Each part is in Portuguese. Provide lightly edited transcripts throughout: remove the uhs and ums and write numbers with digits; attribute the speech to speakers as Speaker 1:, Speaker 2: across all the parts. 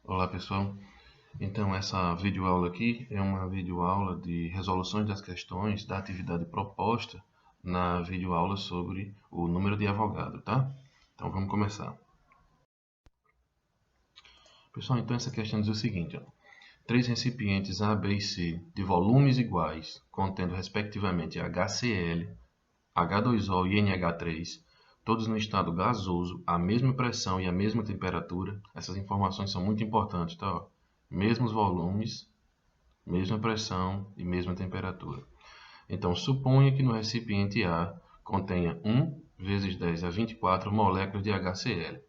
Speaker 1: Olá pessoal, então essa videoaula aqui é uma videoaula de resoluções das questões da atividade proposta na videoaula sobre o número de Avogadro, tá? Então vamos começar. Pessoal, então essa questão diz o seguinte, ó. Três recipientes A, B e C de volumes iguais, contendo respectivamente HCl, H2O e NH3, todos no estado gasoso, a mesma pressão e a mesma temperatura. Essas informações são muito importantes, tá? Mesmos volumes, mesma pressão e mesma temperatura. Então, suponha que no recipiente A contenha 1 vezes 10 a 24 moléculas de HCl.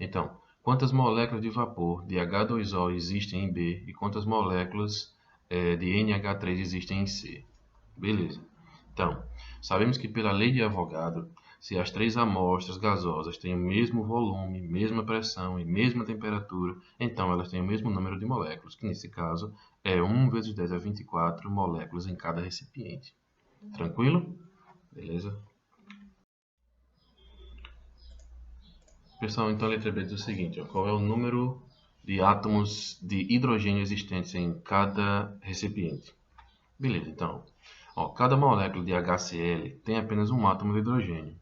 Speaker 1: Então, quantas moléculas de vapor de H2O existem em B e quantas moléculas de NH3 existem em C? Beleza. Então, sabemos que pela lei de Avogadro, se as três amostras gasosas têm o mesmo volume, mesma pressão e mesma temperatura, então elas têm o mesmo número de moléculas, que nesse caso é 1 vezes 10 a 24 moléculas em cada recipiente. Tranquilo? Beleza? Pessoal, então a letra B diz o seguinte, ó, qual é o número de átomos de hidrogênio existentes em cada recipiente? Beleza, então, ó, cada molécula de HCl tem apenas um átomo de hidrogênio.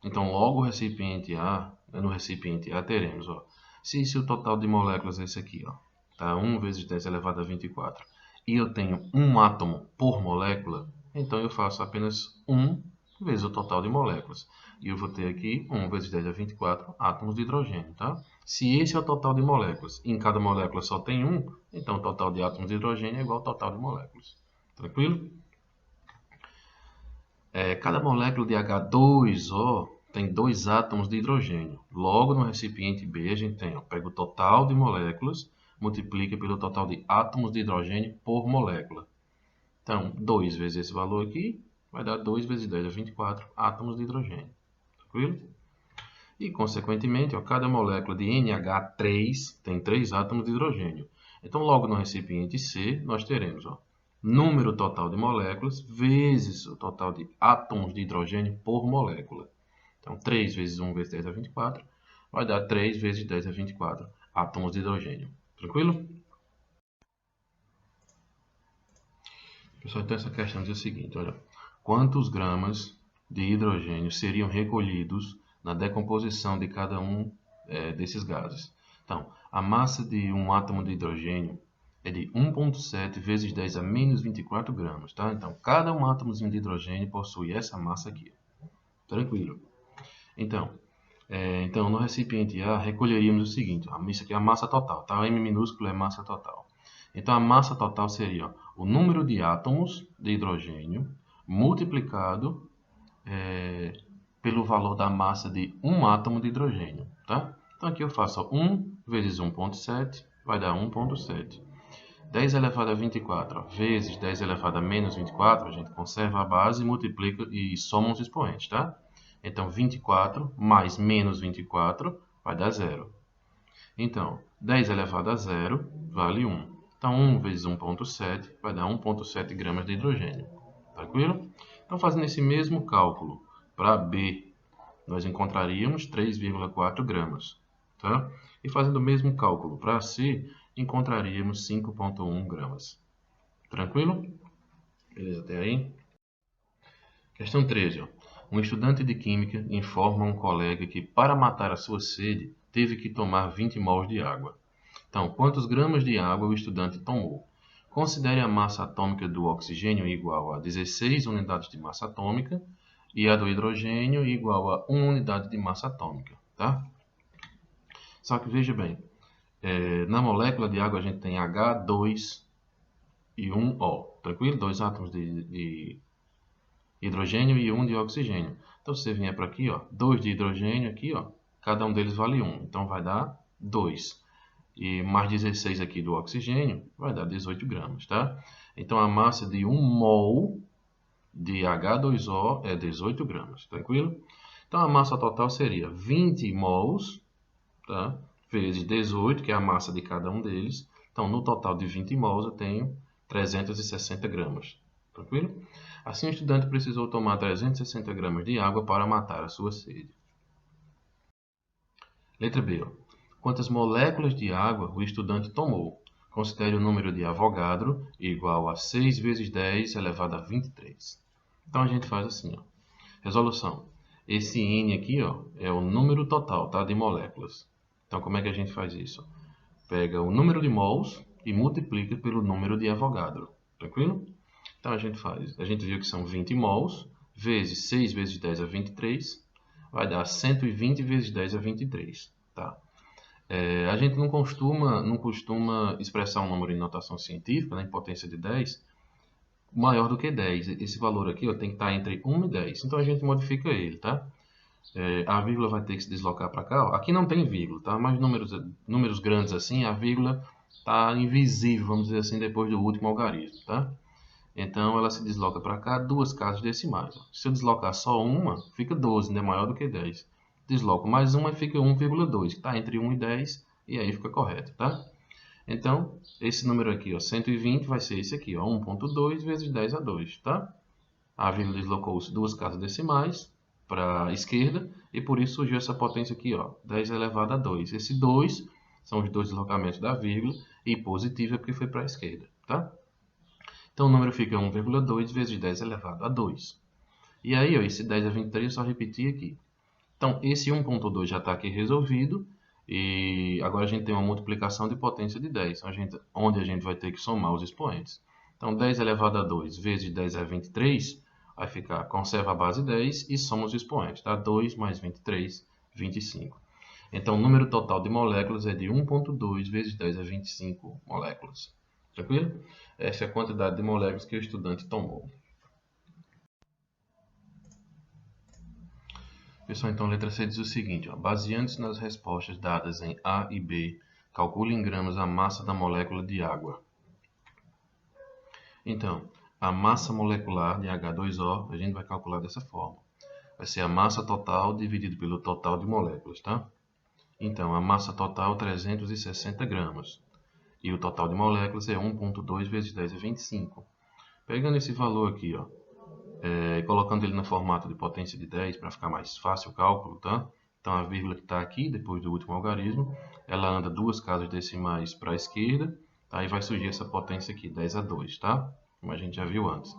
Speaker 1: Então, logo o recipiente A, no recipiente A teremos, ó, se o total de moléculas é esse aqui, ó, tá? 1 vezes 10 elevado a 24, e eu tenho um átomo por molécula, então eu faço apenas 1 vezes o total de moléculas. E eu vou ter aqui 1 vezes 10 a 24 átomos de hidrogênio, tá? Se esse é o total de moléculas, e em cada molécula só tem um, então o total de átomos de hidrogênio é igual ao total de moléculas. Tranquilo? Cada molécula de H2O tem dois átomos de hidrogênio. Logo, no recipiente B, a gente tem, ó, pega o total de moléculas, multiplica pelo total de átomos de hidrogênio por molécula. Então, 2 vezes esse valor aqui, vai dar 2 vezes 10 a 24 átomos de hidrogênio. Tranquilo? E, consequentemente, ó, cada molécula de NH3 tem 3 átomos de hidrogênio. Então, logo no recipiente C, nós teremos, ó, número total de moléculas vezes o total de átomos de hidrogênio por molécula. Então, 3 vezes 1 vezes 10 a 24 vai dar 3 vezes 10 a 24 átomos de hidrogênio. Tranquilo? Pessoal, então essa questão diz o seguinte, olha, quantos gramas de hidrogênio seriam recolhidos na decomposição de cada um desses gases? Então, a massa de um átomo de hidrogênio é de 1,7 vezes 10 a menos 24 gramas, tá? Então, cada um átomozinho de hidrogênio possui essa massa aqui. Tranquilo. Então, no recipiente A, recolheríamos o seguinte, ó, isso aqui é a massa total, tá? O M minúsculo é massa total. Então, a massa total seria, ó, o número de átomos de hidrogênio multiplicado pelo valor da massa de um átomo de hidrogênio, tá? Então, aqui eu faço, ó, 1 vezes 1,7 vai dar 1,7. 10 elevado a 24 ó, vezes 10 elevado a menos 24, a gente conserva a base, multiplica e soma os expoentes, tá? Então, 24 mais menos 24 vai dar 0. Então, 10 elevado a 0 vale 1. Então, 1 vezes 1,7 vai dar 1,7 gramas de hidrogênio. Tranquilo? Então, fazendo esse mesmo cálculo para B, nós encontraríamos 3,4 gramas. Tá? E fazendo o mesmo cálculo para C, encontraríamos 5,1 gramas. Tranquilo? Beleza, até aí? Questão 13. Ó. Um estudante de química informa a um colega que, para matar a sua sede, teve que tomar 20 mols de água. Então, quantos gramas de água o estudante tomou? Considere a massa atômica do oxigênio igual a 16 unidades de massa atômica e a do hidrogênio igual a 1 unidade de massa atômica. Tá? Só que veja bem, na molécula de água a gente tem H2 e 1O, tranquilo? Dois átomos de hidrogênio e 1 de oxigênio. Então, se você vier para aqui, ó, 2 de hidrogênio aqui, ó, cada um deles vale 1. Então, vai dar 2. E mais 16 aqui do oxigênio vai dar 18 gramas, tá? Então, a massa de 1 mol de H2O é 18 gramas, tranquilo? Então, a massa total seria 20 mols, tá? Vezes 18, que é a massa de cada um deles. Então, no total de 20 mols, eu tenho 360 gramas. Tranquilo? Assim, o estudante precisou tomar 360 gramas de água para matar a sua sede. Letra B. Ó. quantas moléculas de água o estudante tomou. Considere o número de Avogadro igual a 6 vezes 10 elevado a 23. Então a gente faz assim, ó. Resolução. Esse N aqui, ó, é o número total, tá, de moléculas. Então como é que a gente faz isso? Pega o número de mols e multiplica pelo número de Avogadro. Tranquilo? Então a gente viu que são 20 mols vezes 6 vezes 10 é 23, vai dar 120 vezes 10 é 23, tá? A gente não costuma expressar um número em notação científica, né, em potência de 10, maior do que 10. Esse valor aqui ó, tem que estar entre 1 e 10. Então a gente modifica ele, tá? A vírgula vai ter que se deslocar para cá. Ó. Aqui não tem vírgula, tá? Mas números grandes assim, a vírgula está invisível, vamos dizer assim, depois do último algarismo, tá? Então ela se desloca para cá duas casas decimais. Ó. Se eu deslocar só uma, fica 12, né? Maior do que 10. Desloco mais uma e fica 1,2, que está entre 1 e 10, e aí fica correto, tá? Então, esse número aqui, ó, 120, vai ser esse aqui, ó, 1,2 vezes 10 a 2, tá? A vírgula deslocou-se duas casas decimais para a esquerda, e por isso surgiu essa potência aqui, ó, 10 elevado a 2. Esse 2 são os dois deslocamentos da vírgula, e positivo é porque foi para a esquerda, tá? Então o número fica 1,2 vezes 10 elevado a 2. E aí, ó, esse 10 a 23 é só repetir aqui. Então, esse 1,2 já está aqui resolvido. E agora a gente tem uma multiplicação de potência de 10, onde a gente vai ter que somar os expoentes. Então, 10 elevado a 2 vezes 10 é 23, vai ficar, conserva a base 10 e soma os expoentes. Dá 2 mais 23, 25. Então, o número total de moléculas é de 1,2 vezes 10 é 25 moléculas. Tranquilo? Essa é a quantidade de moléculas que o estudante tomou. Pessoal, então a letra C diz o seguinte, baseando-se nas respostas dadas em A e B, calcule em gramas a massa da molécula de água. Então, a massa molecular de H2O, a gente vai calcular dessa forma. Vai ser a massa total dividido pelo total de moléculas, tá? Então, a massa total 360 gramas. E o total de moléculas é 1,2 vezes 10 é 25. Pegando esse valor aqui, ó, colocando ele no formato de potência de 10 para ficar mais fácil o cálculo, tá? Então a vírgula que está aqui, depois do último algarismo, ela anda duas casas decimais para a esquerda, tá? E vai surgir essa potência aqui, 10 a 2, tá? Como a gente já viu antes.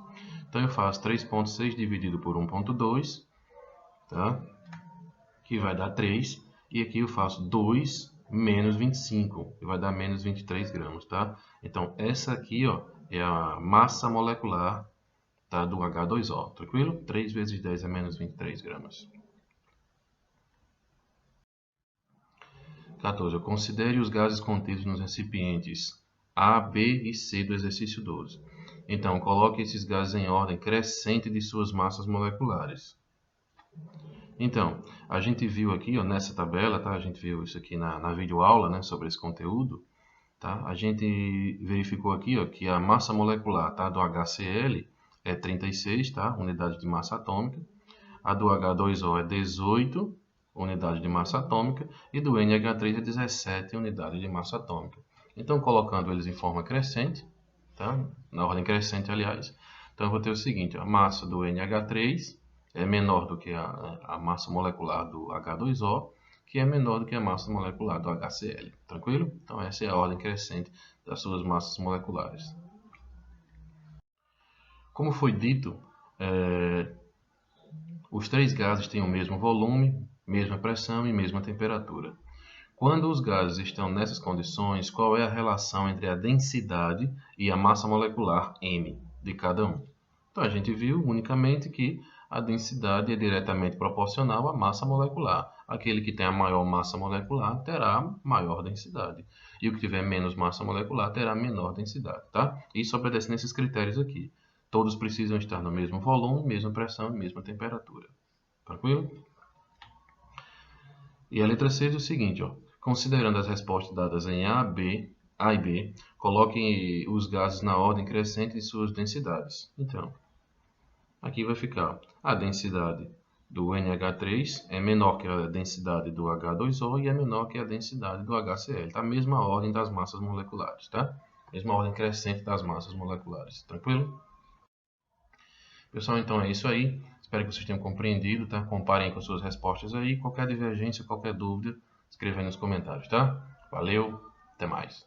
Speaker 1: Então eu faço 3,6 dividido por 1,2, tá? Que vai dar 3, e aqui eu faço 2 menos 25, que vai dar menos 23 gramas, tá? Então essa aqui, ó, é a massa molecular, tá, do H2O, tranquilo? 3 vezes 10 é menos 23 gramas. 14. Considere os gases contidos nos recipientes A, B e C do exercício 12. Então, coloque esses gases em ordem crescente de suas massas moleculares. Então, a gente viu aqui, ó, nessa tabela, tá? A gente viu isso aqui na videoaula, né, sobre esse conteúdo. Tá? A gente verificou aqui, ó, que a massa molecular, tá, do HCl é 36, tá? Unidade de massa atômica. A do H2O é 18 unidades de massa atômica e do NH3 é 17 unidades de massa atômica. Então, colocando eles em forma crescente, tá? Na ordem crescente, aliás, então eu vou ter o seguinte, a massa do NH3 é menor do que a massa molecular do H2O, que é menor do que a massa molecular do HCl. Tranquilo? Então, essa é a ordem crescente das suas massas moleculares. Como foi dito, os três gases têm o mesmo volume, mesma pressão e mesma temperatura. Quando os gases estão nessas condições, qual é a relação entre a densidade e a massa molecular m de cada um? Então a gente viu unicamente que a densidade é diretamente proporcional à massa molecular. Aquele que tem a maior massa molecular terá maior densidade. E o que tiver menos massa molecular terá menor densidade, tá? Isso obedece nesses critérios aqui. Todos precisam estar no mesmo volume, mesma pressão e mesma temperatura. Tranquilo? E a letra C diz o seguinte, ó. Considerando as respostas dadas em A e B, coloquem os gases na ordem crescente de suas densidades. Então, aqui vai ficar a densidade do NH3 é menor que a densidade do H2O e é menor que a densidade do HCl. Tá? A mesma ordem das massas moleculares, tá? Mesma ordem crescente das massas moleculares. Tranquilo? Pessoal, então é isso aí. Espero que vocês tenham compreendido, tá? Comparem com suas respostas aí. Qualquer divergência, qualquer dúvida, escreva aí nos comentários, tá? Valeu, até mais.